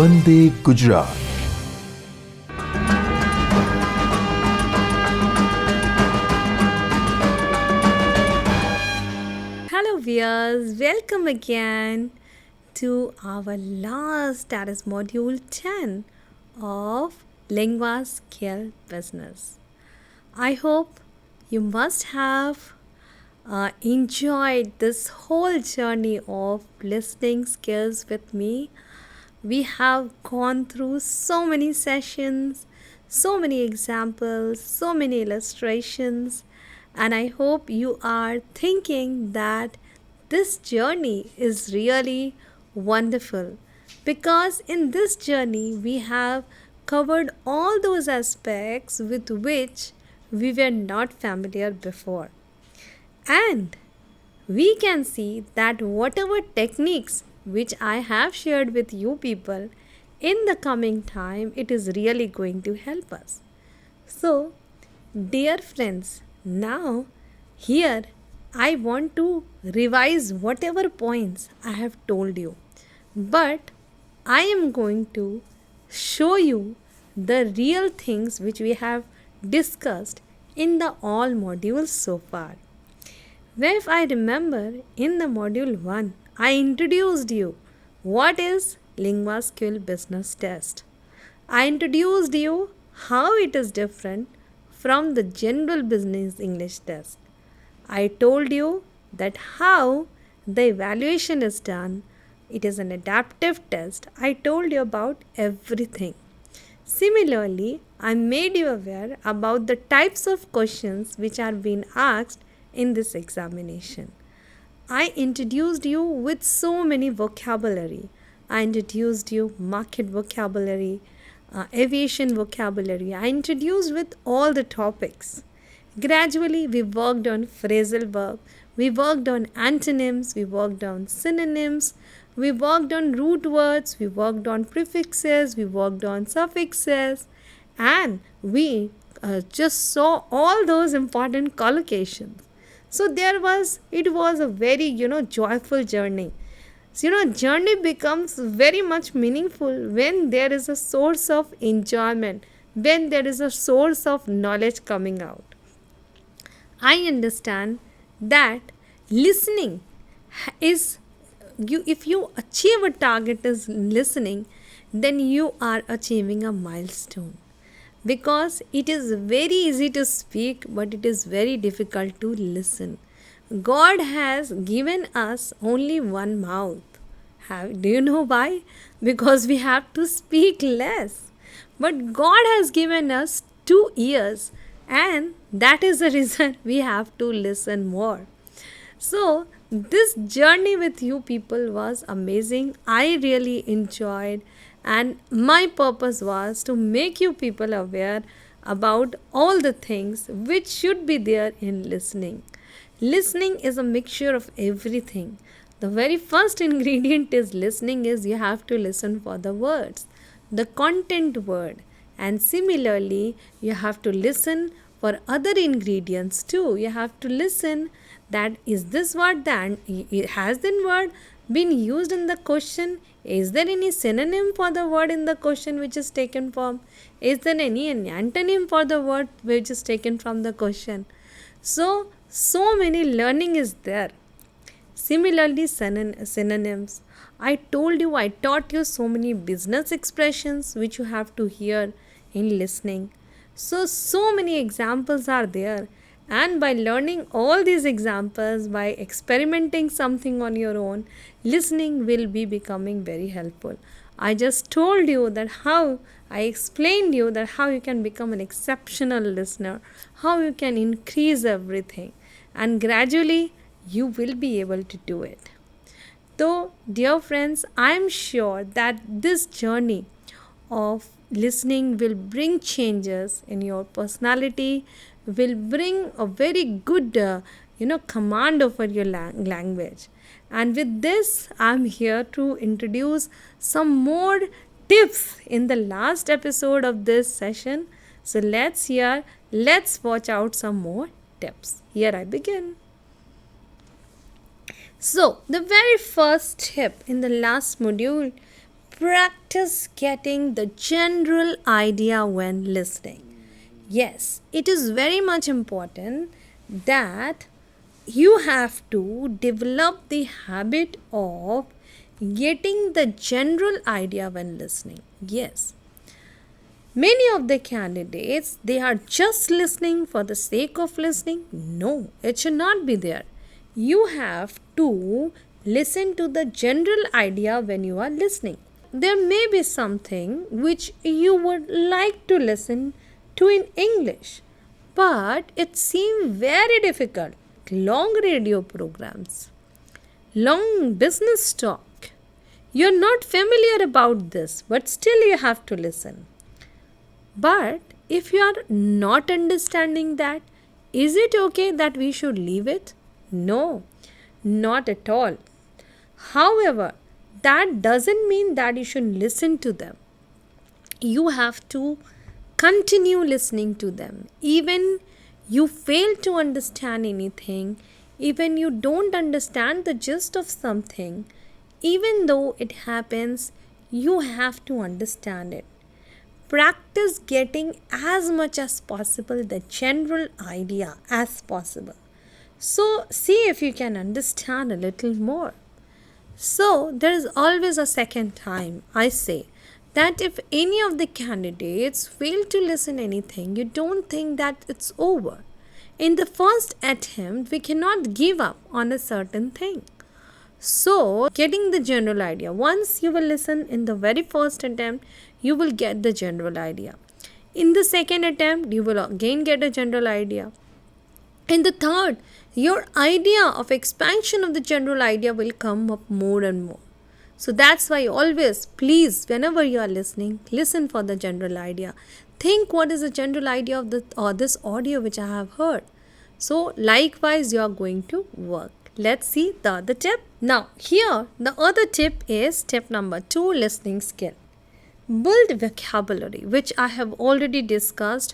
Vande Gujarat. Hello viewers, welcome again to our last, that is module 10 of Linguaskill Business. I hope you must have enjoyed this whole journey of listening skills with me. We have gone through so many sessions, so many examples, so many illustrations, and I hope you are thinking that this journey is really wonderful because in this journey we have covered all those aspects with which we were not familiar before. And we can see that whatever techniques which I have shared with you people in the coming time, it is really going to help us. So, dear friends, now here I want to revise whatever points I have told you, but I am going to show you the real things which we have discussed in the all modules so far. Where if I remember in the module 1, I introduced you what is Linguaskill Business Test. I introduced you how it is different from the general business English test. I told you that how the evaluation is done. It is an adaptive test. I told you about everything. Similarly, I made you aware about the types of questions which are being asked in this examination. I introduced you with so many vocabulary. I introduced you market vocabulary, aviation vocabulary. I introduced with all the topics. Gradually, we worked on phrasal verb, we worked on antonyms, we worked on synonyms, we worked on root words, we worked on prefixes, we worked on suffixes, and we just saw all those important collocations. So it was a very, joyful journey. So, journey becomes very much meaningful when there is a source of enjoyment, when there is a source of knowledge coming out. I understand that listening is, if you achieve a target as listening, then you are achieving a milestone. Because it is very easy to speak, but it is very difficult to listen. God has given us only one mouth. Do you know why? Because we have to speak less. But God has given us 2 ears, and that is the reason we have to listen more. So, this journey with you people was amazing. I really enjoyed, and my purpose was to make you people aware about all the things which should be there in listening. Listening is a mixture of everything. The very first ingredient is listening is you have to listen for the words, the content word, and similarly you have to listen for other ingredients too. You have to listen that is this word, then has the word been used in the question? Is there any synonym for the word in the question which is taken from? Is there any antonym for the word which is taken from the question? So many learning is there. Similarly, synonyms. I taught you so many business expressions which you have to hear in listening. So many examples are there. And by learning all these examples, by experimenting something on your own, listening will be becoming very helpful. I just told you that I explained you that how you can become an exceptional listener, how you can increase everything, and gradually you will be able to do it. So, dear friends, I am sure that this journey of listening will bring changes in your personality, will bring a very good command over your language. And with this, I'm here to introduce some more tips in the last episode of this session. So let's watch out some more tips. Here I begin. So the very first tip in the last module Practice getting the general idea when listening. Yes, it is very much important that you have to develop the habit of getting the general idea when listening. Yes, many of the candidates, they are just listening for the sake of listening. No, it should not be there. You have to listen to the general idea when you are listening. There may be something which you would like to listen to in English, but it seems very difficult. Long radio programs, long business talk. You're not familiar about this, but still you have to listen. But if you are not understanding that, is it okay that we should leave it? No, not at all. However, that doesn't mean that you should listen to them. You have to continue listening to them. Even you fail to understand anything, even you don't understand the gist of something, even though it happens, you have to understand it. Practice getting as much as possible the general idea as possible. So, see if you can understand a little more. So, there is always a second time. I say that if any of the candidates fail to listen anything, you don't think that it's over. In the first attempt, we cannot give up on a certain thing. So, getting the general idea. Once you will listen in the very first attempt, you will get the general idea. In the second attempt, you will again get a general idea. In the third, your idea of expansion of the general idea will come up more and more. So that's why always, please, whenever you are listening, listen for the general idea. Think what is the general idea of this audio which I have heard. So likewise, you are going to work. Let's see the other tip. Now, here, the other tip is tip number 2, listening skill. Build vocabulary, which I have already discussed.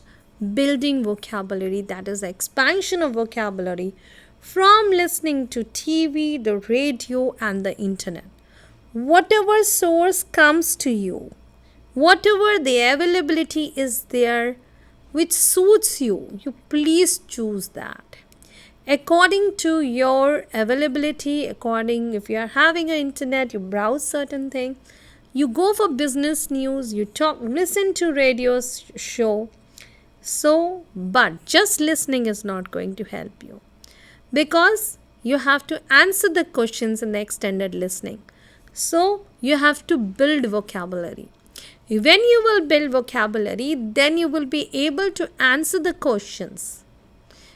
Building vocabulary, that is expansion of vocabulary from listening to TV, the radio and the internet. Whatever source comes to you, whatever the availability is there which suits you, you please choose that. According to your availability, according if you are having an internet, you browse certain thing, you go for business news, you listen to radio show. So, but just listening is not going to help you, because you have to answer the questions in the extended listening. So, you have to build vocabulary. When you will build vocabulary, then you will be able to answer the questions.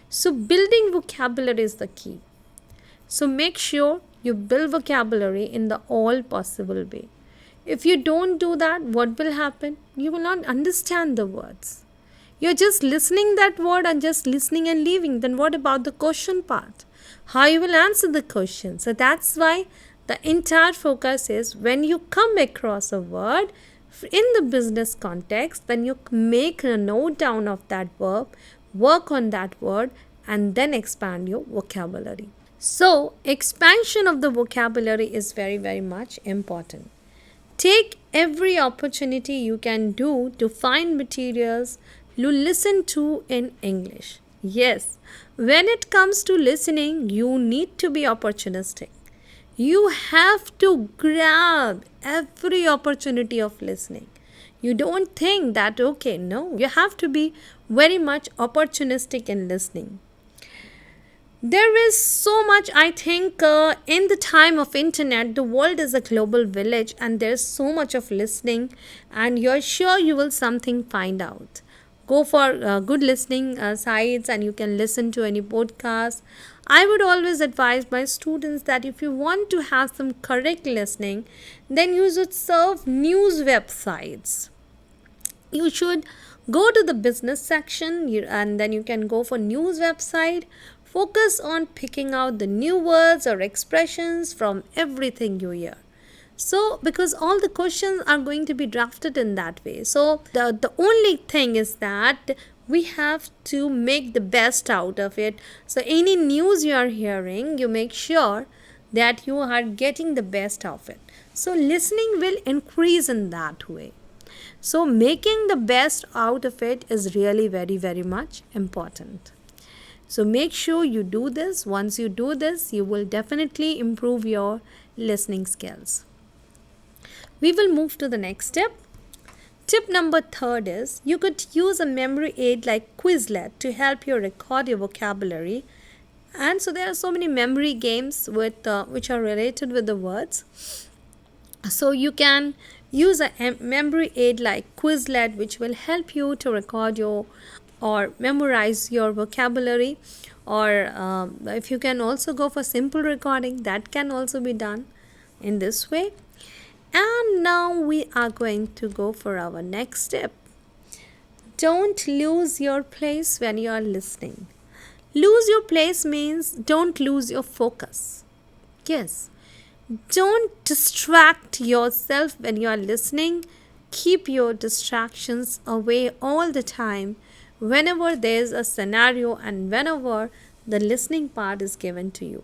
So, building vocabulary is the key. So, make sure you build vocabulary in the all possible way. If you don't do that, what will happen? You will not understand the words. You're just listening that word and just listening and leaving. Then what about the question part? How you will answer the question? So that's why the entire focus is when you come across a word in the business context, then you make a note down of that verb, work on that word, and then expand your vocabulary. So expansion of the vocabulary is very, very much important. Take every opportunity you can do to find materials you listen to in English. Yes, when it comes to listening, you need to be opportunistic. You have to grab every opportunity of listening. You don't think that, okay, no, you have to be very much opportunistic in listening. There is so much, I think, in the time of internet, the world is a global village and there's so much of listening, and you're sure you will something find out. Go for good listening sites and you can listen to any podcast. I would always advise my students that if you want to have some correct listening, then you should serve news websites. You should go to the business section and then you can go for news website. Focus on picking out the new words or expressions from everything you hear. So, because all the questions are going to be drafted in that way. So, the only thing is that we have to make the best out of it. So, any news you are hearing, you make sure that you are getting the best of it. So listening will increase in that way. So making the best out of it is really very, very much important. So make sure you do this. Once you do this, you will definitely improve your listening skills. We will move to the next step. Tip number 3 is you could use a memory aid like Quizlet to help you record your vocabulary. And so there are so many memory games which are related with the words. So you can use a memory aid like Quizlet, which will help you to record your or memorize your vocabulary. Or if you can also go for simple recording, that can also be done in this way. And now we are going to go for our next step. Don't lose your place when you are listening. Lose your place means don't lose your focus. Yes. Don't distract yourself when you are listening. Keep your distractions away all the time whenever there is a scenario and whenever the listening part is given to you.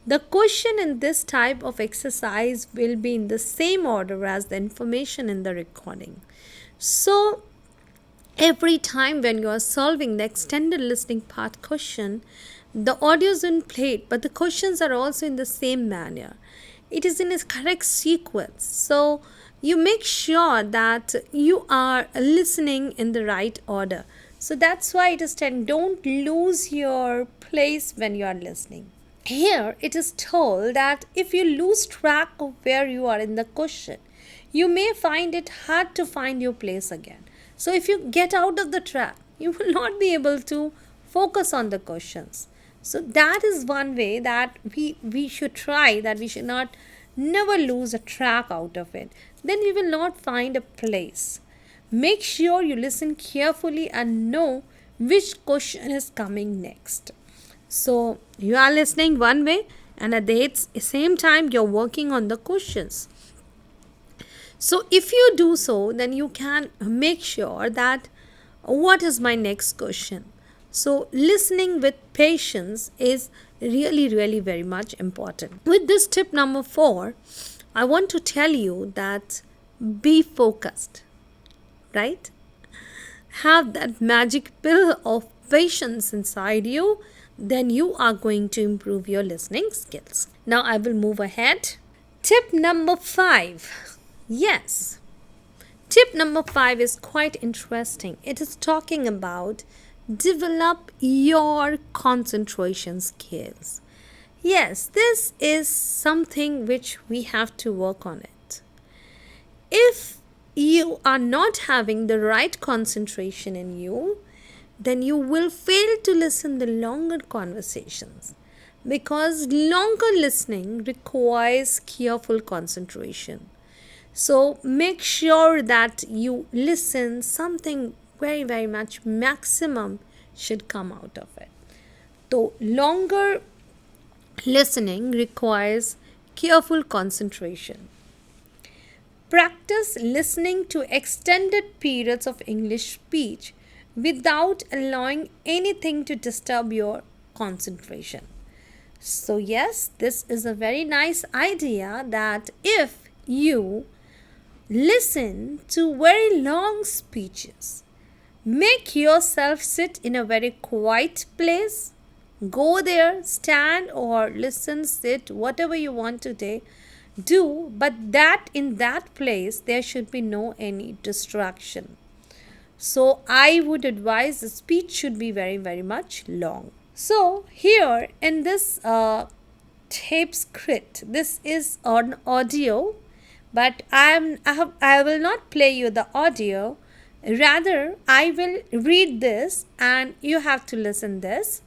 The question in this type of exercise will be in the same order as the information in the recording. So, every time when you are solving the extended listening part question, the audio is in play, but the questions are also in the same manner. It is in a correct sequence. So, you make sure that you are listening in the right order. So, that's why it is said, don't lose your place when you are listening. Here it is told that if you lose track of where you are in the question, you may find it hard to find your place again. So if you get out of the track, you will not be able to focus on the questions. So that is one way that we should try, that we should not never lose a track out of it. Then we will not find a place. Make sure you listen carefully and know which question is coming next. So you are listening one way and at the same time you're working on the questions. So if you do so, then you can make sure that what is my next question. So listening with patience is really, really very much important. With this tip number 4, I want to tell you that be focused, right? Have that magic pill of patience inside you, then you are going to improve your listening skills. Now I will move ahead. Tip number 5. Yes. Tip number 5 is quite interesting. It is talking about develop your concentration skills. Yes, this is something which we have to work on it. If you are not having the right concentration in you, then you will fail to listen the longer conversations, because longer listening requires careful concentration. So make sure that you listen something very, very much maximum should come out of it. So longer listening requires careful concentration. Practice listening to extended periods of English speech without allowing anything to disturb your concentration. So yes, this is a very nice idea that if you listen to very long speeches, make yourself sit in a very quiet place, go there, stand or listen, sit, whatever you want to do, but that in that place there should be no any distraction. So I would advise the speech should be very, very much long. So here in this tape script, this is on audio, but I will not play you the audio. Rather, I will read this and you have to listen this,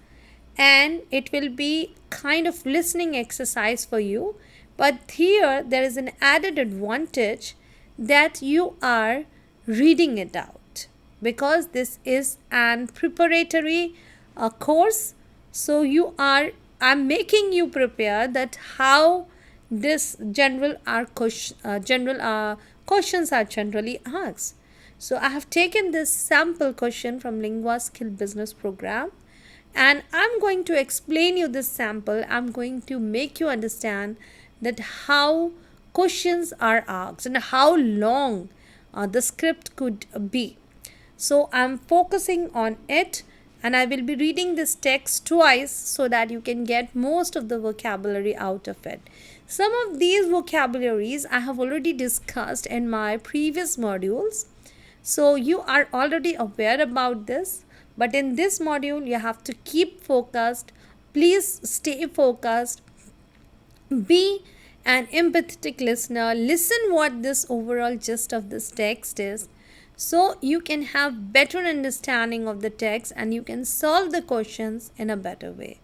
and it will be kind of listening exercise for you. But here there is an added advantage that you are reading it out, because this is an preparatory course. So I'm making you prepare that how this general questions are generally asked. So I have taken this sample question from Linguaskill Business Program, and I'm going to explain you this sample. I'm going to make you understand that how questions are asked and how long the script could be. So I'm focusing on it, and I will be reading this text twice so that you can get most of the vocabulary out of it. Some of these vocabularies I have already discussed in my previous modules, so you are already aware about this. But in this module, you have to keep focused. Please stay focused. Be an empathetic listener. Listen what this overall gist of this text is, so you can have better understanding of the text and you can solve the questions in a better way.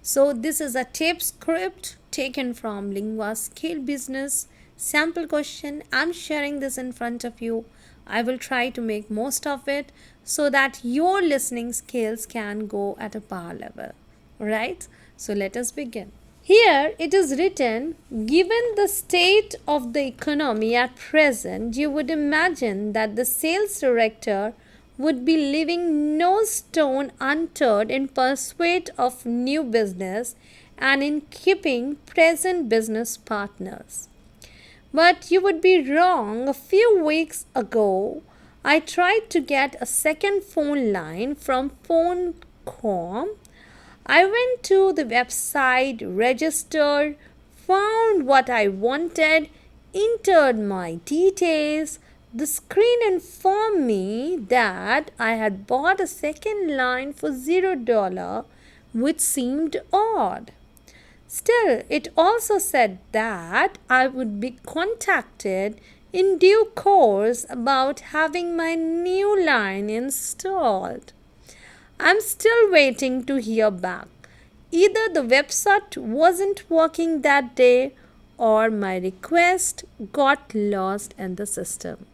So this is a tape script taken from Linguaskill Business sample question. I'm sharing this in front of you. I will try to make most of it so that your listening skills can go at a power level. Right? So let us begin. Here it is written, given the state of the economy at present, you would imagine that the sales director would be leaving no stone unturned in pursuit of new business and in keeping present business partners. But you would be wrong. A few weeks ago, I tried to get a second phone line from Phone.com. I went to the website, registered, found what I wanted, entered my details. The screen informed me that I had bought a second line for $0, which seemed odd. Still, it also said that I would be contacted in due course about having my new line installed. I'm still waiting to hear back. Either the website wasn't working that day or my request got lost in the system.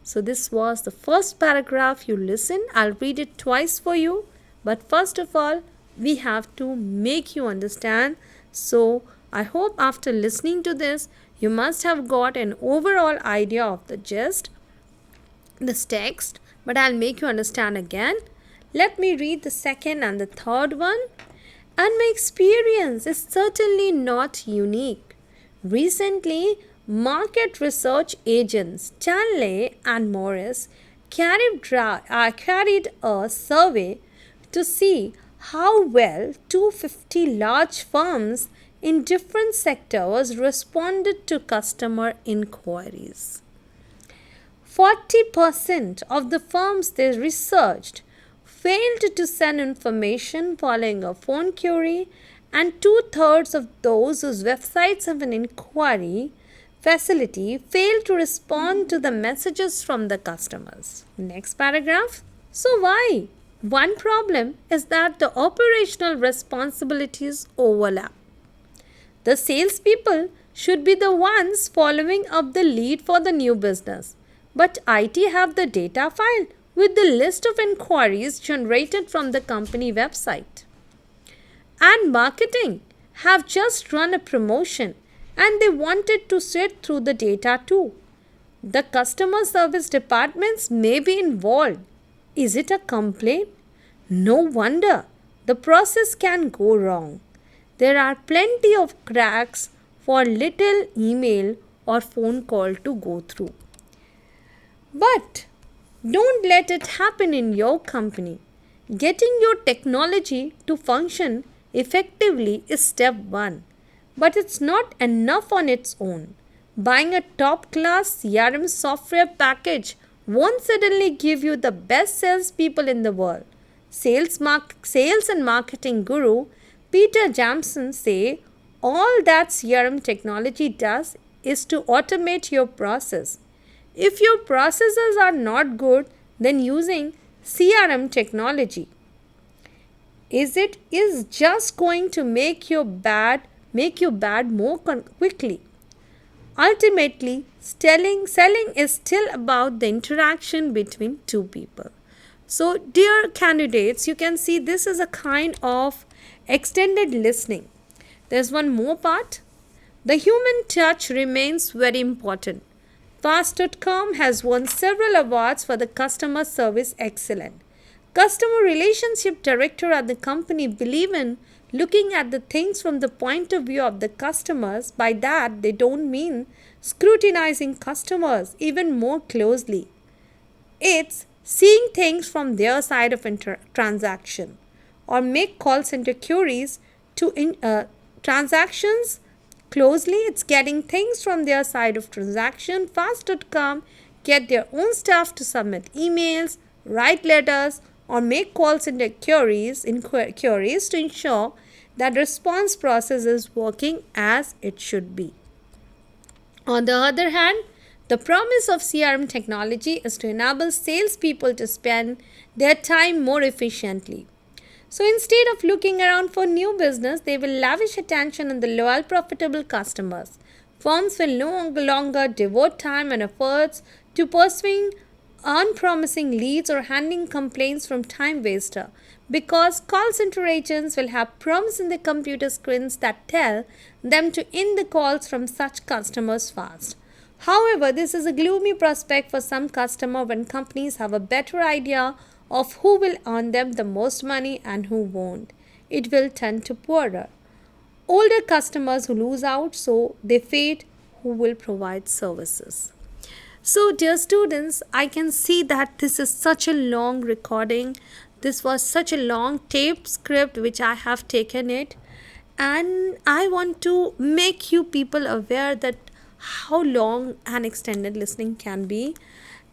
So this was the first paragraph. You listen. I'll read it twice for you. But first of all, we have to make you understand. So I hope after listening to this, you must have got an overall idea of the gist, this text. But I'll make you understand again. Let me read the second and the third one. And my experience is certainly not unique. Recently, market research agents Stanley and Morris carried a survey to see how well 250 large firms in different sectors responded to customer inquiries. 40% of the firms they researched failed to send information following a phone query, and 2/3 of those whose websites have an inquiry facility failed to respond to the messages from the customers. Next paragraph. So why? One problem is that the operational responsibilities overlap. The salespeople should be the ones following up the lead for the new business, but IT have the data file with the list of inquiries generated from the company website. And marketing have just run a promotion and they wanted to sit through the data too. The customer service departments may be involved. Is it a complaint? No wonder the process can go wrong. There are plenty of cracks for little email or phone call to go through. But don't let it happen in your company. Getting your technology to function effectively is step one. But it's not enough on its own. Buying a top-class CRM software package won't suddenly give you the best salespeople in the world. Sales and marketing guru Peter Jamson say all that CRM technology does is to automate your process. If your processes are not good, then using CRM technology is just going to make you bad more quickly. Ultimately, selling is still about the interaction between two people. So, dear candidates, you can see this is a kind of extended listening. There's one more part. The human touch remains very important. Fast.com has won several awards for the customer service excellence. Customer relationship director at the company believe in looking at the things from the point of view of the customers. By that, they don't mean scrutinizing customers even more closely. It's seeing things from their side of transaction, or make call center queries to transactions closely. It's getting things from their side of transaction. Fast.com get their own staff to submit emails, write letters, or make calls center queries to ensure that response process is working as it should be. On the other hand, the promise of CRM technology is to enable salespeople to spend their time more efficiently. So instead of looking around for new business, they will lavish attention on the loyal, profitable customers. Firms will no longer devote time and efforts to pursuing unpromising leads or handling complaints from time waster, because call center agents will have prompts in their computer screens that tell them to end the calls from such customers fast. However, this is a gloomy prospect for some customer when companies have a better idea of who will earn them the most money and who won't. It will tend to poorer. Older customers who lose out, so they fade who will provide services. So, dear students, I can see that this is such a long recording. This was such a long taped script which I have taken it, and I want to make you people aware that how long an extended listening can be,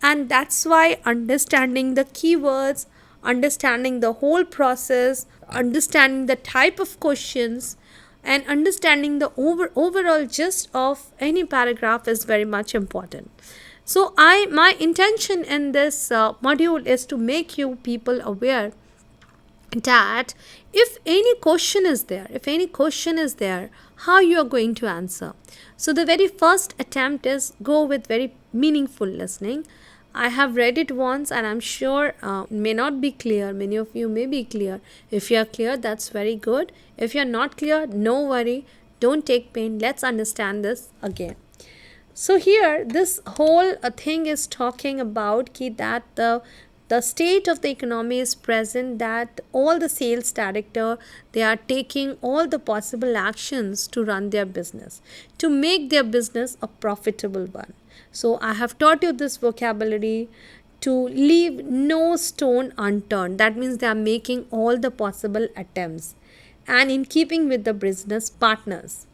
and that's why understanding the keywords, understanding the whole process, understanding the type of questions, and understanding the overall gist of any paragraph is very much important. So my intention in this module is to make you people aware that if any question is there, how you are going to answer. So the very first attempt is go with very meaningful listening. I have read it once and I'm sure may not be clear. Many of you may be clear. If you are clear, that's very good. If you are not clear, no worry. Don't take pain. Let's understand this again. So here, this whole thing is talking about that the state of the economy is present, that all the sales director, they are taking all the possible actions to run their business, to make their business a profitable one. So I have taught you this vocabulary, to leave no stone unturned. That means they are making all the possible attempts and in keeping with the business partners.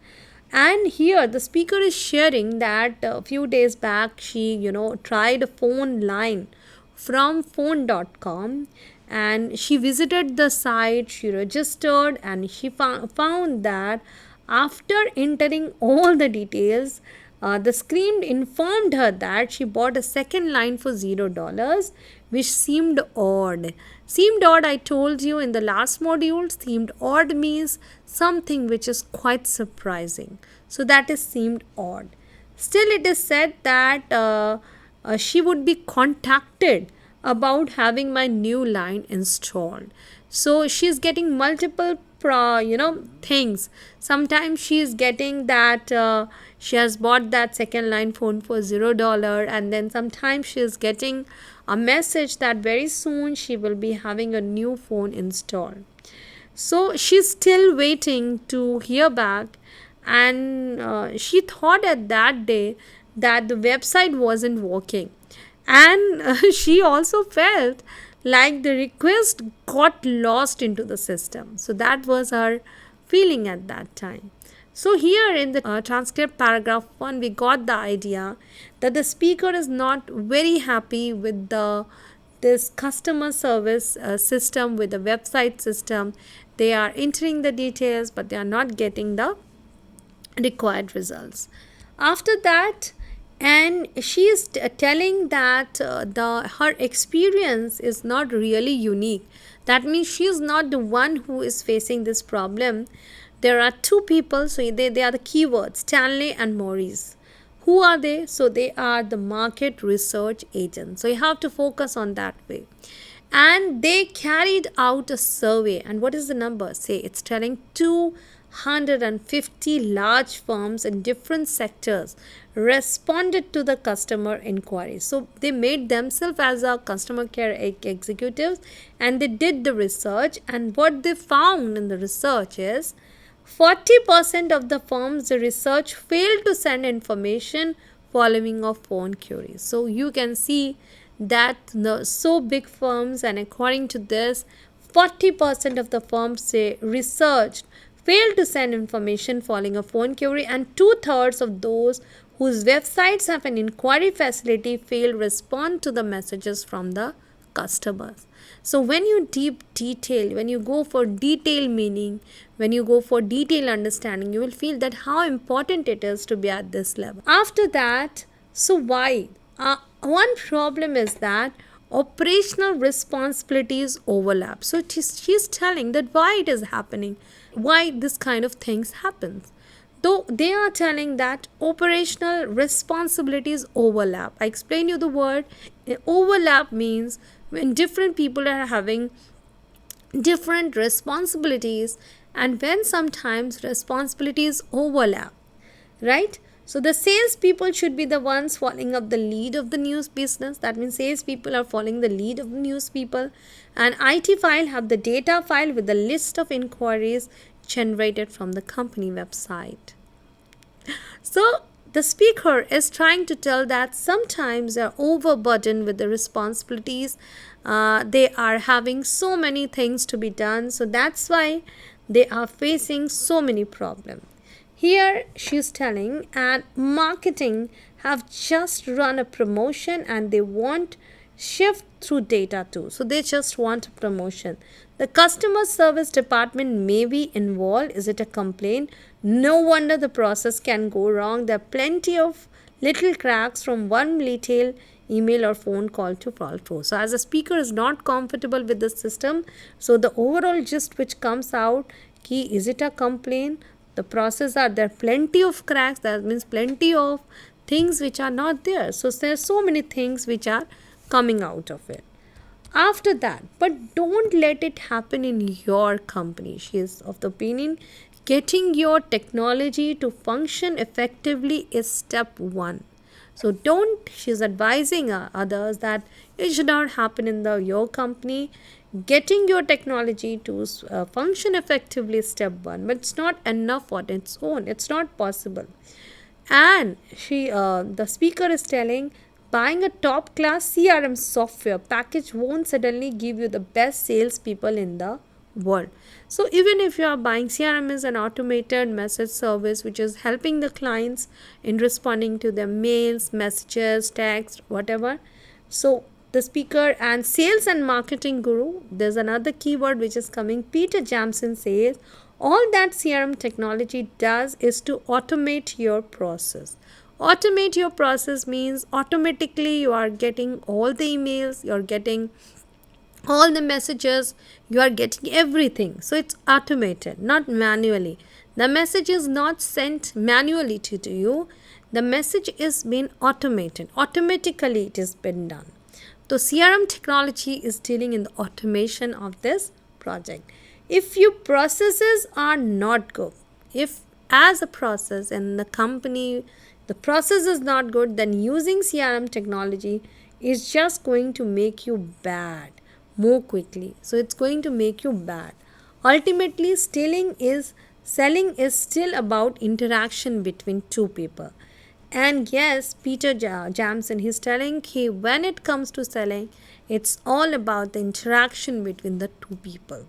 And here the speaker is sharing that a few days back she tried a phone line from phone.com, and she visited the site, she registered, and she found that after entering all the details, the screen informed her that she bought a second line for $0, which seemed odd. I told you in the last module, seemed odd means something which is quite surprising. So that is seemed odd. Still, it is said that she would be contacted about having my new line installed. So she is getting multiple things. Sometimes she is getting that she has bought that second line phone for $0, and then sometimes she is getting a message that very soon she will be having a new phone installed. So she's still waiting to hear back, and she thought at that day that the website wasn't working, and she also felt like the request got lost into the system. So that was her feeling at that time. So here in the transcript paragraph 1, we got the idea that the speaker is not very happy with this customer service system, with the website system. They are entering the details, but they are not getting the required results. After that, and she is telling that her experience is not really unique. That means she is not the one who is facing this problem. There are two people, so they are the keywords, Stanley and Maurice. Who are they? So they are the market research agents. So you have to focus on that way. And they carried out a survey. And what is the number? Say it's telling 150 large firms in different sectors responded to the customer inquiry. So they made themselves as a customer care executives, and they did the research, and what they found in the research is 40% of the firms the research failed to send information following a phone query. So you can see that the so big firms, and according to this, 40% of the firms say researched failed to send information following a phone query, and two-thirds of those whose websites have an inquiry facility fail respond to the messages from the customers. So when you when you go for detailed meaning, when you go for detailed understanding, you will feel that how important it is to be at this level. After that, so why? One problem is that operational responsibilities overlap. So she's telling that why it is happening, why this kind of things happens. Though they are telling that operational responsibilities overlap. I explain you the word. Overlap means when different people are having different responsibilities, and when sometimes responsibilities overlap, right? So the sales people should be the ones following up the lead of the news business. That means sales people are following the lead of the news people, and IT file have the data file with the list of inquiries generated from the company website. So the speaker is trying to tell that sometimes they are overburdened with the responsibilities. They are having so many things to be done. So that's why they are facing so many problems. Here she's telling, and marketing have just run a promotion and they want shift through data too. So they just want a promotion. The customer service department may be involved. Is it a complaint? No wonder the process can go wrong. There are plenty of little cracks from one little email or phone call to fall through. So as a speaker is not comfortable with the system, so the overall gist which comes out, is it a complaint? The process are there plenty of cracks, that means plenty of things which are not there. So there are so many things which are coming out of it. After that, but don't let it happen in your company. She is of the opinion getting your technology to function effectively is step one. So she's advising others that it should not happen in your company. Getting your technology to function effectively is step one, but it's not enough on its own. It's not possible. And the speaker is telling, buying a top class CRM software package won't suddenly give you the best salespeople in the world. So even if you are buying, CRM is an automated message service which is helping the clients in responding to their mails, messages, text, whatever. So the speaker and sales and marketing guru, there's another keyword which is coming. Peter Jamson says, all that CRM technology does is to automate your process. Automate your process means automatically you are getting all the emails, you're getting all the messages, you are getting everything. So it's automated, not manually. The message is not sent manually to you. The message is being automated. Automatically it is been done. So CRM technology is dealing in the automation of this project. If your processes are not good, if as a process in the company the process is not good, then using CRM technology is just going to make you bad more quickly. So it's going to make you bad. Ultimately, selling is still about interaction between two people. And yes, Peter Jamson, he's telling when it comes to selling, it's all about the interaction between the two people.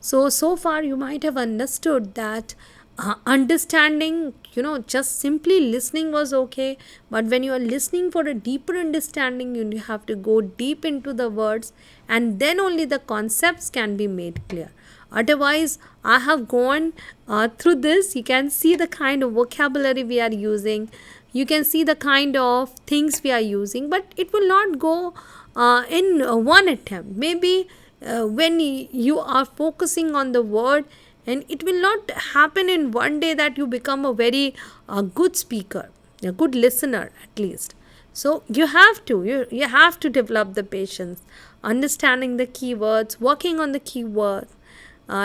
So far you might have understood that understanding, just simply listening was okay. But when you are listening for a deeper understanding, you have to go deep into the words, and then only the concepts can be made clear. Otherwise, I have gone through this. You can see the kind of vocabulary we are using. You can see the kind of things we are using, but it will not go in one attempt. Maybe when you are focusing on the word, and it will not happen in one day that you become a very good speaker, a good listener at least. So you have to develop the patience, understanding the keywords, working on the keywords,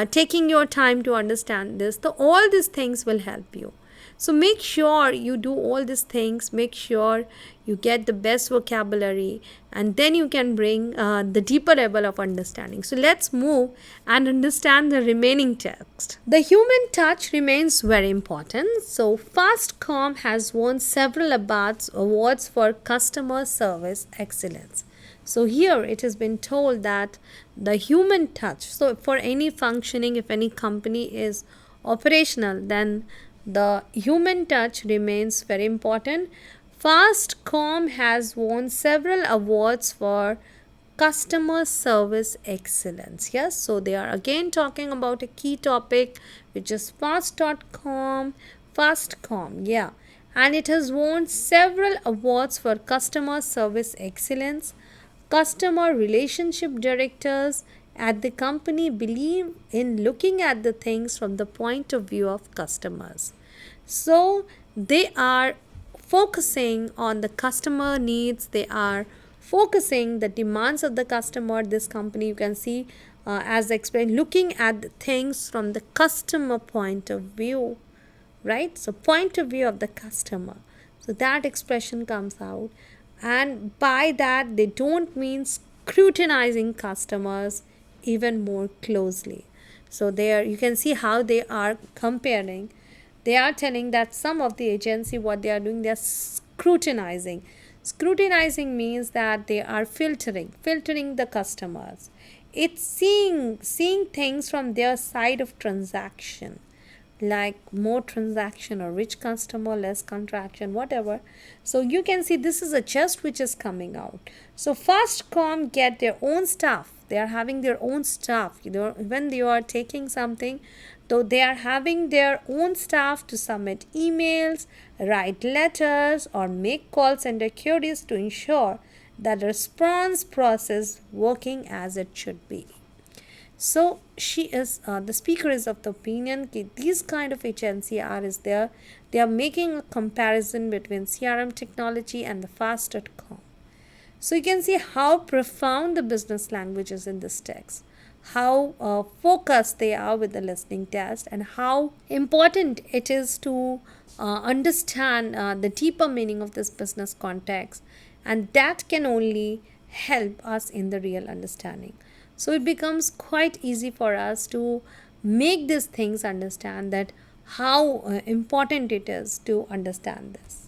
taking your time to understand this. So all these things will help you. So make sure you do all these things, make sure you get the best vocabulary, and then you can bring the deeper level of understanding. So let's move and understand the remaining text. The human touch remains very important. So Fastcom has won several awards for customer service excellence. So here it has been told that the human touch, so for any functioning, if any company is operational, then the human touch remains very important. Fastcom has won several awards for customer service excellence. Yes, so they are again talking about a key topic, which is Fastcom, yeah, and it has won several awards for customer service excellence. Customer relationship directors at the company believe in looking at the things from the point of view of customers. So they are focusing on the customer needs, they are focusing the demands of the customer. This company, you can see, as explained, looking at the things from the customer point of view, right? So point of view of the customer. So that expression comes out, and by that they don't mean scrutinizing customers even more closely. So there you can see how they are comparing. They are telling that some of the agency, what they are doing, they are scrutinizing. Scrutinizing means that they are filtering the customers. It's seeing things from their side of transaction, like more transaction or rich customer, less contraction, whatever. So you can see this is a chest which is coming out. So Fastcom get their own staff. They are having their own staff. When they are taking something, though they are having their own staff to submit emails, write letters, or make call center queries to ensure that the response process working as it should be. So the speaker is of the opinion that these kind of agency is there. They are making a comparison between CRM technology and the Fastcom. So you can see how profound the business language is in this text, how focused they are with the listening test, and how important it is to understand the deeper meaning of this business context, and that can only help us in the real understanding. So it becomes quite easy for us to make these things understand that how important it is to understand this.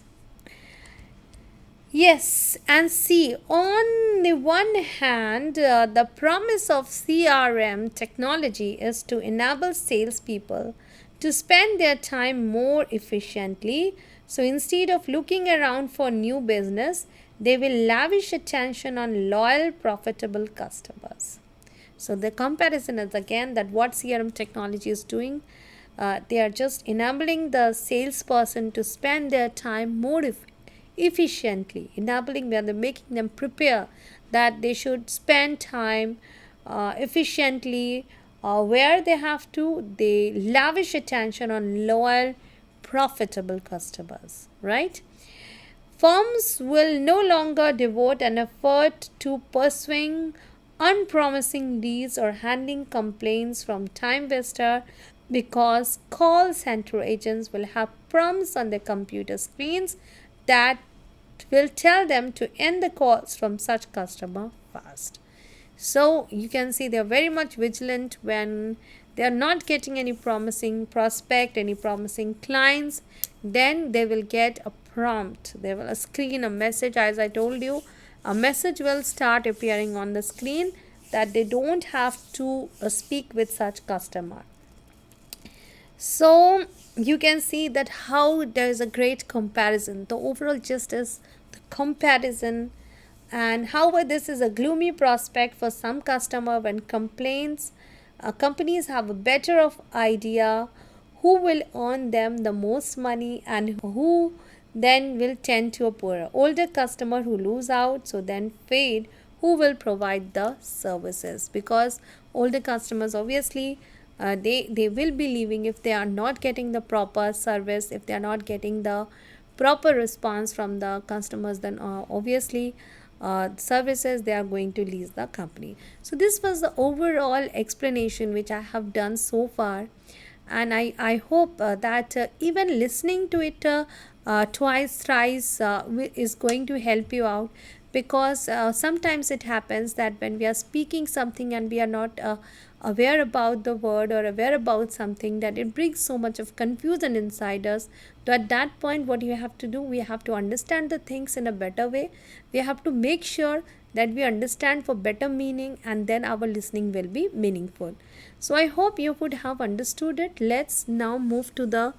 Yes, and see, on the one hand, the promise of CRM technology is to enable salespeople to spend their time more efficiently. So instead of looking around for new business, they will lavish attention on loyal, profitable customers. So the comparison is again that what CRM technology is doing, they are just enabling the salesperson to spend their time more efficiently, enabling them, making them prepare that they should spend time efficiently where they have to. They lavish attention on loyal, profitable customers, right? Firms will no longer devote an effort to pursuing unpromising leads or handling complaints from time waster, because call center agents will have prompts on their computer screens that will tell them to end the calls from such customer fast. So you can see they are very much vigilant when they are not getting any promising prospect, any promising clients. Then they will get a prompt. They will screen a message, as I told you. A message will start appearing on the screen that they don't have to speak with such customer. So you can see that how there is a great comparison. The overall gist is the comparison, and however this is a gloomy prospect for some customer when companies have a better of idea who will earn them the most money and who then will tend to a poorer older customer who lose out, so then fade who will provide the services, because older customers obviously they will be leaving if they are not getting the proper service, if they are not getting the proper response from the customers. Then obviously services they are going to lease the company. So this was the overall explanation which I have done so far, and I hope that even listening to it twice, thrice is going to help you out, because sometimes it happens that when we are speaking something and we are not aware about the word or aware about something, that it brings so much of confusion inside us. So at that point, what you have to do, we have to understand the things in a better way. We have to make sure that we understand for better meaning, and then our listening will be meaningful. So I hope you would have understood it. Let's now move to the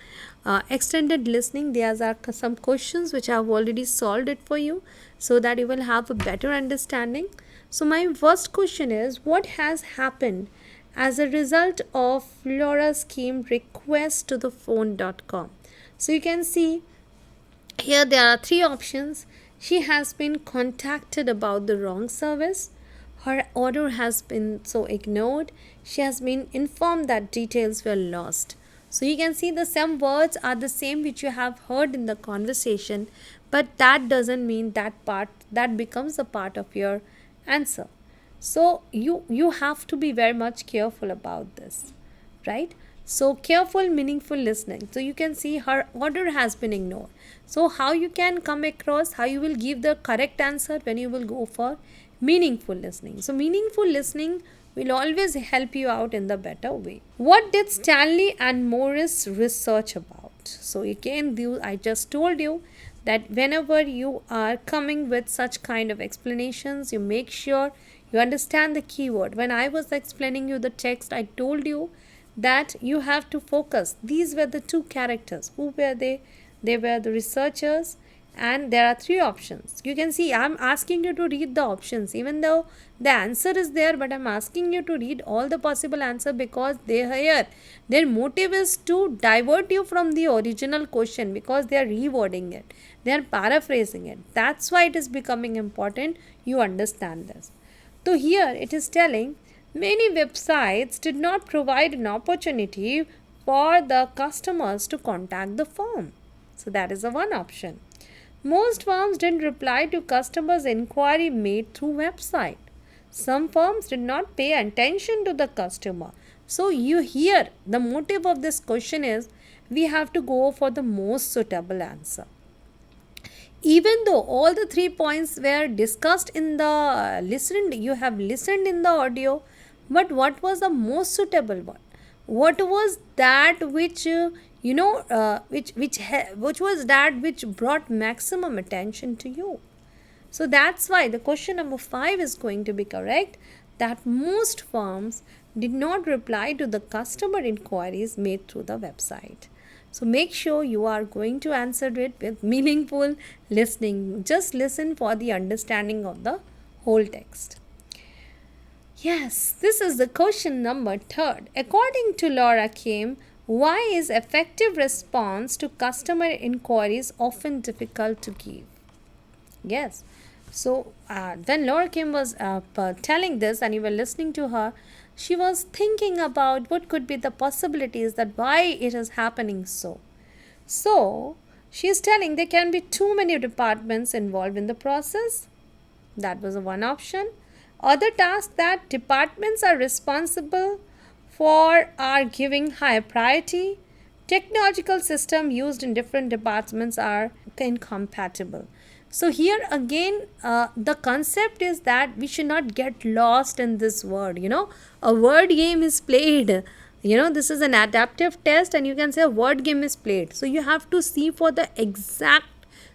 extended listening. There are some questions which I have already solved it for you, so that you will have a better understanding. So my first question is, what has happened as a result of Laura's scheme request to the phone.com? So you can see here there are three options. She has been contacted about the wrong service. Her order has been so ignored. She has been informed that details were lost. So you can see the some words are the same which you have heard in the conversation, but that doesn't mean that becomes a part of your answer. So you have to be very much careful about this, right? So careful, meaningful listening. So you can see her order has been ignored. So how you can come across, how you will give the correct answer when you will go for meaningful listening. So meaningful listening will always help you out in the better way. What did Stanley and Morris research about? So again, I just told you that whenever you are coming with such kind of explanations, you make sure you understand the keyword. When I was explaining you the text, I told you that you have to focus. These were the two characters. Who were they? They were the researchers, and there are three options. You can see I'm asking you to read the options, even though the answer is there, but I'm asking you to read all the possible answer, because their motive is to divert you from the original question, because they are rewording it, they are paraphrasing it. That's why it is becoming important you understand this. So here it is telling many websites did not provide an opportunity for the customers to contact the firm. So that is the one option. Most firms didn't reply to customers' inquiry made through website. Some firms did not pay attention to the customer. So you hear the motive of this question is we have to go for the most suitable answer. Even though all the 3 points were discussed in the you have listened in the audio, but what was the most suitable one? What was that which which was that which brought maximum attention to you? So that's why the question number 5 is going to be correct, that most firms did not reply to the customer inquiries made through the website. So make sure you are going to answer it with meaningful listening. Just listen for the understanding of the whole text. Yes, this is the question number 3. According to Laura Kim, why is effective response to customer inquiries often difficult to give? Yes. So when Laura Kim was telling this and you were listening to her, she was thinking about what could be the possibilities that why it is happening so. So she is telling there can be too many departments involved in the process. That was one option. Other tasks that departments are responsible for are giving high priority. Technological systems used in different departments are incompatible. So here again, the concept is that we should not get lost in this word. A word game is played. This is an adaptive test, and you can say a word game is played. So you have to see for the exact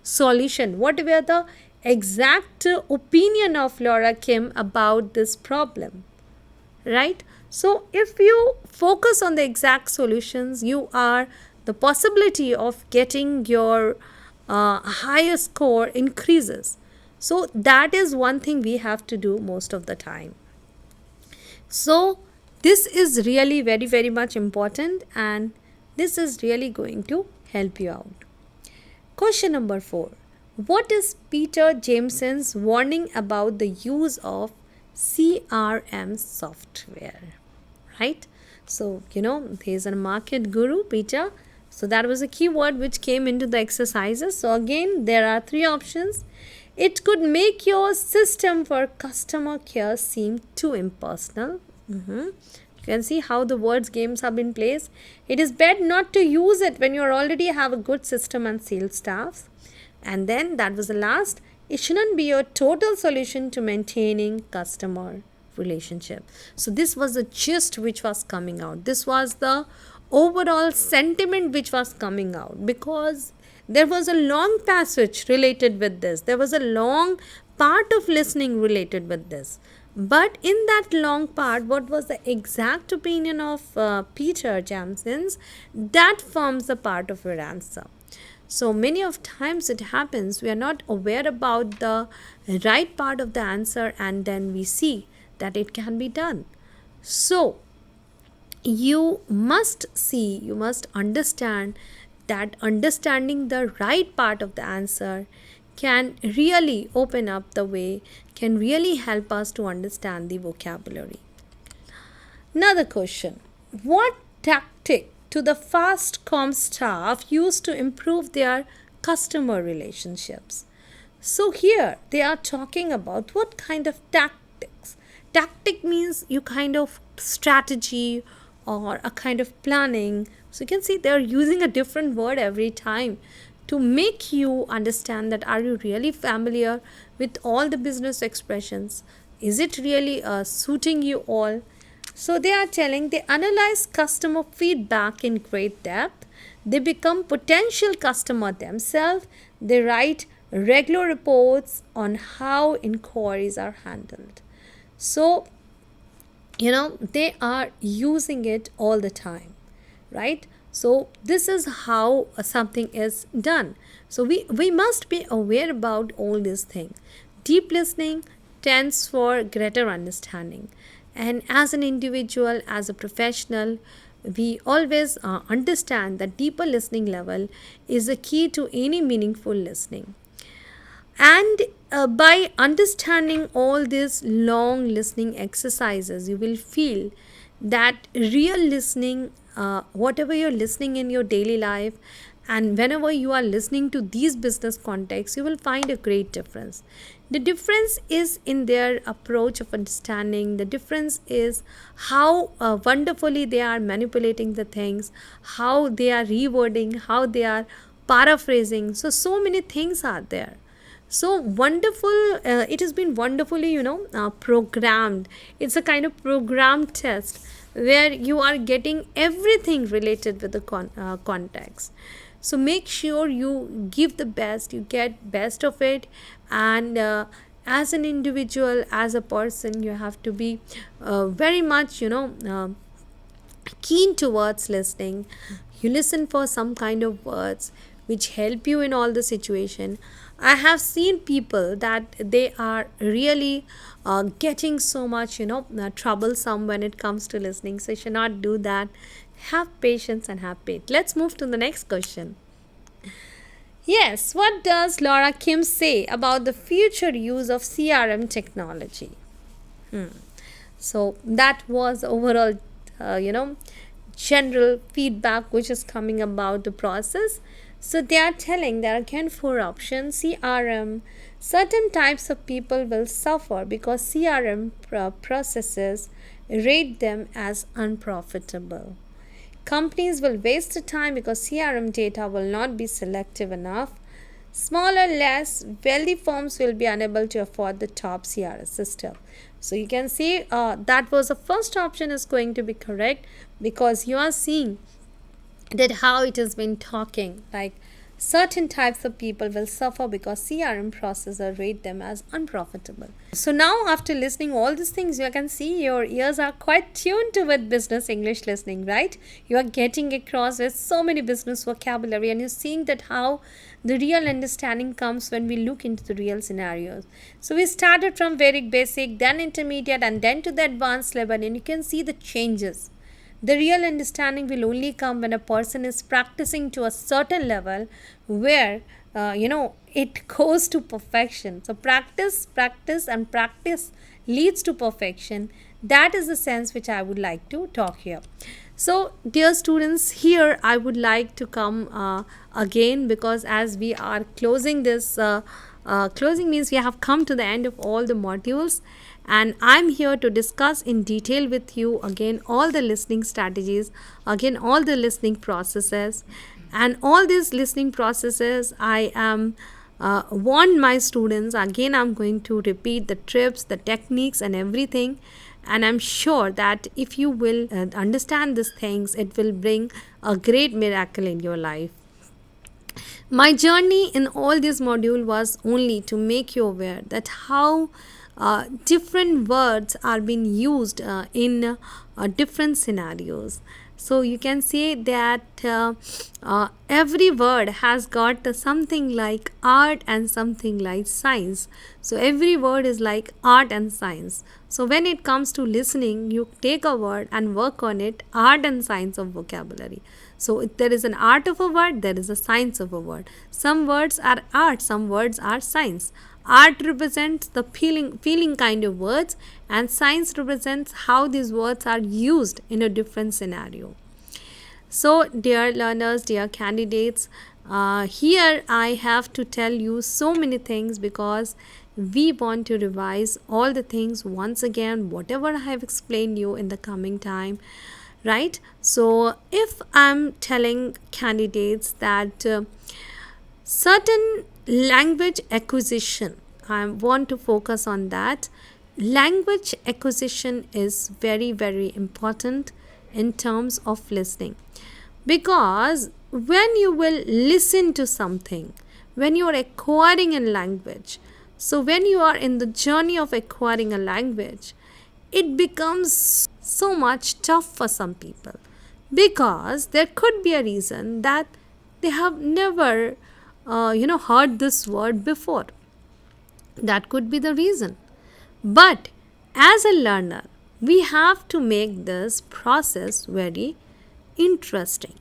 solution. What were the exact opinion of Laura Kim about this problem, right? So if you focus on the exact solutions, the possibility of getting your higher score increases. So that is one thing we have to do most of the time. So this is really very, very much important, and this is really going to help you out. Question number 4. What is Peter Jameson's warning about the use of CRM software? Right? So, he is a market guru, Peter. So that was a keyword which came into the exercises. So again, there are 3 options. It could make your system for customer care seem too impersonal. You can see how the words games have been placed. It is better not to use it when you already have a good system and sales staffs. And then that was the last. It shouldn't be your total solution to maintaining customer relationship. So this was the gist which was coming out. This was the overall sentiment which was coming out, because there was a long passage related with this. There was a long part of listening related with this. But in that long part, what was the exact opinion of Peter Jamsons? That forms a part of your answer. So many of times it happens we are not aware about the right part of the answer, and then we see that it can be done. So you must see, you must understand that understanding the right part of the answer can really open up the way, can really help us to understand the vocabulary. Another question. What tactic do the fast com staff use to improve their customer relationships? So here they are talking about what kind of tactics. Tactic means you kind of strategy or a kind of planning. So you can see they are using a different word every time to make you understand that are you really familiar with all the business expressions? Is it really suiting you all? So they are telling they analyze customer feedback in great depth. They become potential customer themselves. They write regular reports on how inquiries are handled. So, they are using it all the time, right? So this is how something is done. So we must be aware about all these things. Deep listening tends for greater understanding. And as an individual, as a professional, we always understand that deeper listening level is the key to any meaningful listening. And by understanding all these long listening exercises, you will feel that real listening, whatever you're listening in your daily life, and whenever you are listening to these business contexts, you will find a great difference. The difference is in their approach of understanding. The difference is how wonderfully they are manipulating the things, how they are rewording, how they are paraphrasing. So many things are there. So wonderful, it has been wonderfully, programmed. It's a kind of program test where you are getting everything related with the context. So make sure you give the best, you get best of it. And as an individual, as a person, you have to be very much, keen towards listening. You listen for some kind of words which help you in all the situation. I have seen people that they are really getting so much, troublesome when it comes to listening. So you should not do that. Have patience and have faith. Let's move to the next question. Yes, what does Laura Kim say about the future use of CRM technology? So that was overall, general feedback which is coming about the process. So they are telling there are again 4 options. CRM, certain types of people will suffer because CRM processes rate them as unprofitable. Companies will waste the time because CRM data will not be selective enough. Smaller, less wealthy firms will be unable to afford the top CRM system. So you can see that was the first option is going to be correct, because you are seeing that how it has been talking, like certain types of people will suffer because CRM processor rate them as unprofitable. So now after listening all these things, you can see your ears are quite tuned to with business English listening, right? You are getting across with so many business vocabulary, and you're seeing that how the real understanding comes when we look into the real scenarios. So we started from very basic, then intermediate, and then to the advanced level, and you can see the changes. The real understanding will only come when a person is practicing to a certain level where, it goes to perfection. So practice, and practice leads to perfection. That is the sense which I would like to talk here. So dear students, here I would like to come again, because as we are closing this closing means we have come to the end of all the modules, and I'm here to discuss in detail with you again all the listening strategies, again all the listening processes, and all these listening processes I am warned my students. Again, I'm going to repeat the tips, the techniques, and everything. And I'm sure that if you will understand these things, it will bring a great miracle in your life. My journey in all this module was only to make you aware that how different words are being used in different scenarios. So you can say that every word has got something like art and something like science. So every word is like art and science. So when it comes to listening, you take a word and work on it, art and science of vocabulary. So if there is an art of a word, there is a science of a word. Some words are art, some words are science. Art represents the feeling kind of words, and science represents how these words are used in a different scenario. So dear learners, dear candidates, here I have to tell you so many things because we want to revise all the things once again, whatever I have explained you in the coming time, right? So if I'm telling candidates that certain language acquisition, I want to focus on that. Language acquisition is very, very important in terms of listening, because when you will listen to something, when you are acquiring a language, so when you are in the journey of acquiring a language, it becomes so much tough for some people, because there could be a reason that they have never heard this word before. That could be the reason. But as a learner, we have to make this process very interesting.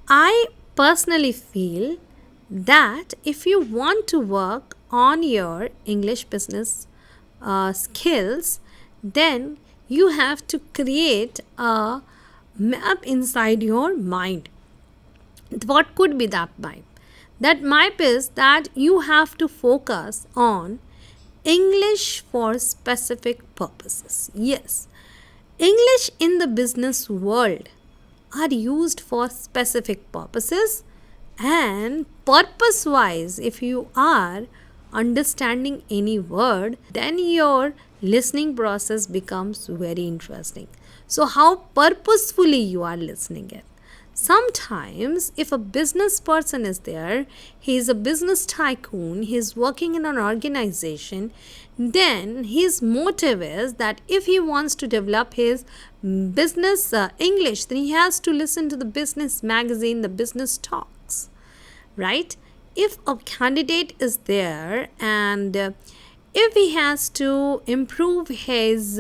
I personally feel that if you want to work on your English business skills, then you have to create a map inside your mind. What could be that map? That map is that you have to focus on English for specific purposes. Yes, English in the business world are used for specific purposes, and purpose wise, if you are understanding any word, then your listening process becomes very interesting. So how purposefully you are listening it. Sometimes if a business person is there, he is a business tycoon, he is working in an organization, then his motive is that if he wants to develop his business English, then he has to listen to the business magazine, the business talks, right? If a candidate is there and if he has to improve his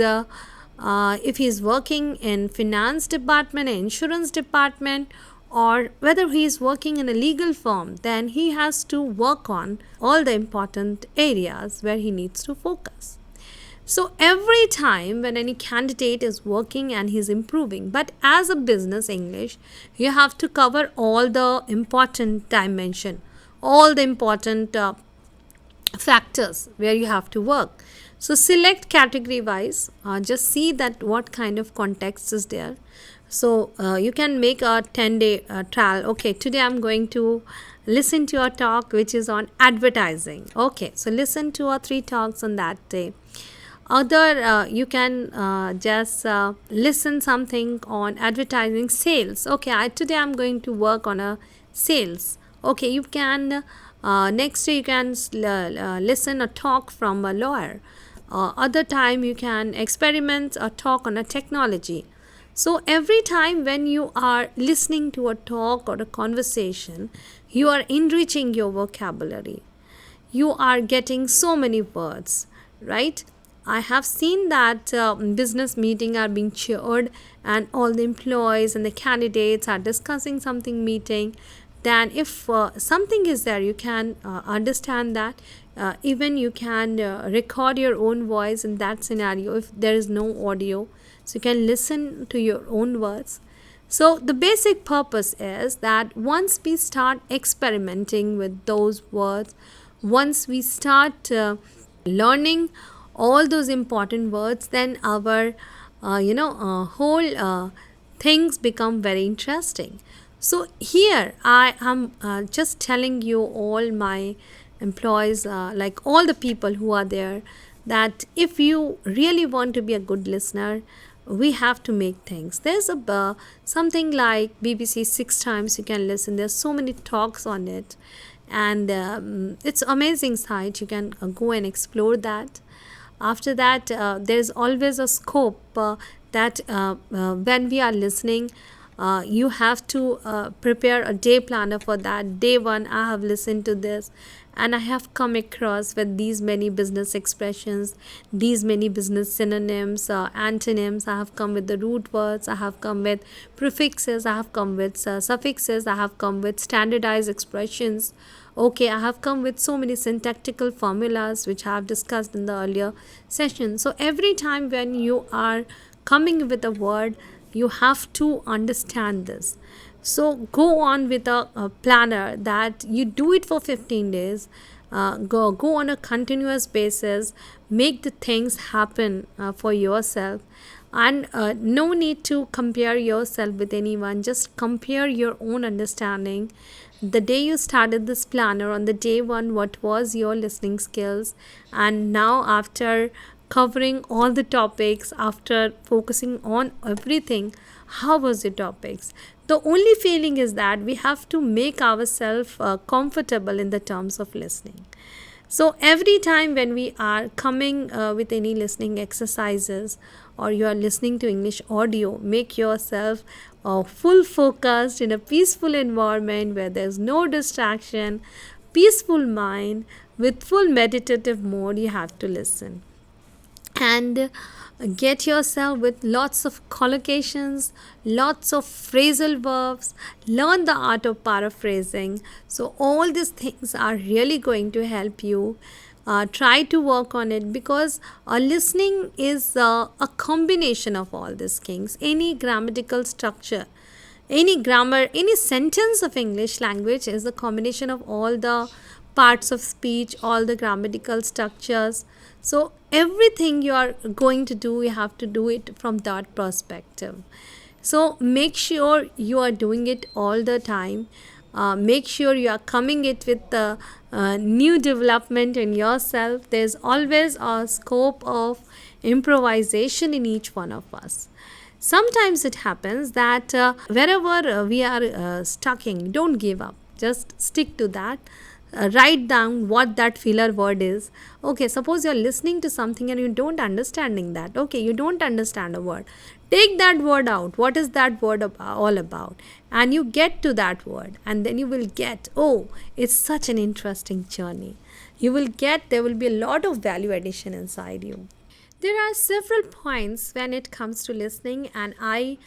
if he is working in finance department, insurance department, or whether he is working in a legal firm, then he has to work on all the important areas where he needs to focus. So every time when any candidate is working and he's improving, but as a business English, you have to cover all the important dimension, all the important factors where you have to work. So select category wise, just see that what kind of context is there. So you can make a 10-day trial. Okay, today I'm going to listen to a talk which is on advertising. Okay, so listen to 3 talks on that day. Other you can just listen something on advertising sales. Okay, today I'm going to work on a sales. Okay, you can next day you can listen a talk from a lawyer. Other time you can experiment or talk on a technology. So every time when you are listening to a talk or a conversation, you are enriching your vocabulary. You are getting so many words, right? I have seen that business meetings are being chaired and all the employees and the candidates are discussing something meeting. Then if something is there, you can understand that. Even you can record your own voice in that scenario if there is no audio. So you can listen to your own words. So the basic purpose is that once we start experimenting with those words, once we start learning all those important words, then our whole things become very interesting. So here I am just telling you, all my employees, like all the people who are there, that if you really want to be a good listener, we have to make things. There's a something like BBC 6 times you can listen. There's so many talks on it, and it's amazing site. You can go and explore that. After that, there's always a scope that when we are listening, you have to prepare a day planner for that. Day one, I have listened to this, and I have come across with these many business expressions, these many business synonyms, antonyms. I have come with the root words, I have come with prefixes, I have come with suffixes, I have come with standardized expressions. Okay, I have come with so many syntactical formulas which I have discussed in the earlier session. So every time when you are coming with a word, you have to understand this. So go on with a planner that you do it for 15 days. Go on a continuous basis, make the things happen for yourself, and no need to compare yourself with anyone. Just compare your own understanding. The day you started this planner, on the day one, what was your listening skills, and now after covering all the topics, after focusing on everything, how was the topics? The only feeling is that we have to make ourselves comfortable in the terms of listening. So every time when we are coming with any listening exercises, or you are listening to English audio, make yourself full focused in a peaceful environment where there's no distraction, peaceful mind, with full meditative mode. You have to listen and get yourself with lots of collocations, lots of phrasal verbs, learn the art of paraphrasing. So all these things are really going to help you. Try to work on it, because listening is a combination of all these things. Any grammatical structure, any grammar, any sentence of English language is a combination of all the parts of speech, all the grammatical structures. So everything you are going to do, you have to do it from that perspective. So make sure you are doing it all the time. Make sure you are coming it with the new development in yourself. There's always a scope of improvisation in each one of us. Sometimes it happens that wherever we are stucking, don't give up. Just stick to that. Write down what that filler word is. Okay, suppose you're listening to something and you don't understanding that. Okay, you don't understand a word. Take that word out. What is that word all about? And you get to that word, and then you will get, oh, it's such an interesting journey. You will get, there will be a lot of value addition inside you. There are several points when it comes to listening, and I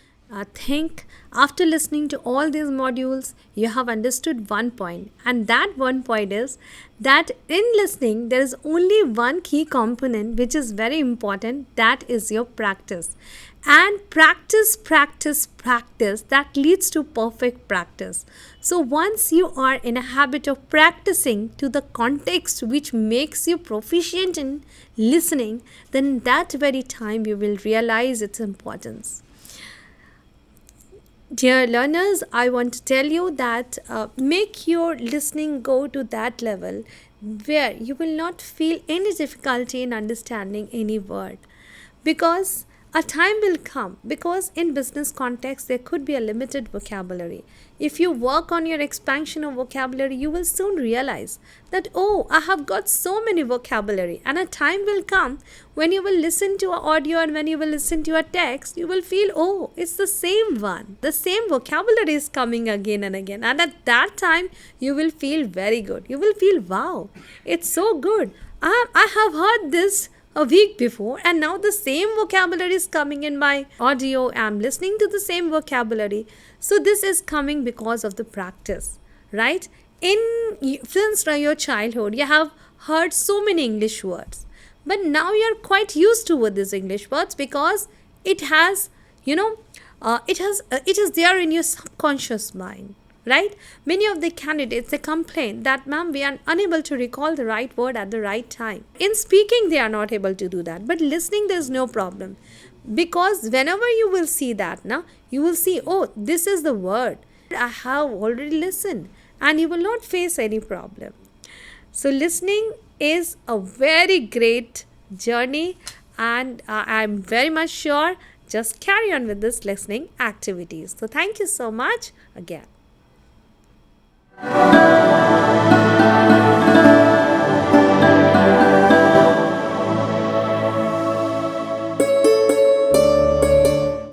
think after listening to all these modules, you have understood one point, and that one point is that in listening, there is only one key component which is very important, that is your practice. And practice, practice, practice, that leads to perfect practice. So once you are in a habit of practicing to the context which makes you proficient in listening, then that very time you will realize its importance. Dear learners, I want to tell you that make your listening go to that level where you will not feel any difficulty in understanding any word, because a time will come, because in business context there could be a limited vocabulary. If you work on your expansion of vocabulary, you will soon realize that, oh, I have got so many vocabulary, and a time will come when you will listen to an audio and when you will listen to a text, you will feel, oh, it's the same one. The same vocabulary is coming again and again. And at that time, you will feel very good. You will feel, wow, it's so good. I have heard this a week before, and now the same vocabulary is coming in my audio. I'm listening to the same vocabulary. So this is coming because of the practice, right? Since your childhood, you have heard so many English words, but now you're quite used to with these English words, because it has, it is there in your subconscious mind. right? Many of the candidates, they complain that, ma'am, we are unable to recall the right word at the right time. In speaking, they are not able to do that, but listening, there's no problem, because whenever you will see that, now you will see, oh, this is the word I have already listened, and you will not face any problem. So listening is a very great journey, and I'm very much sure, just carry on with this listening activities. So thank you so much again.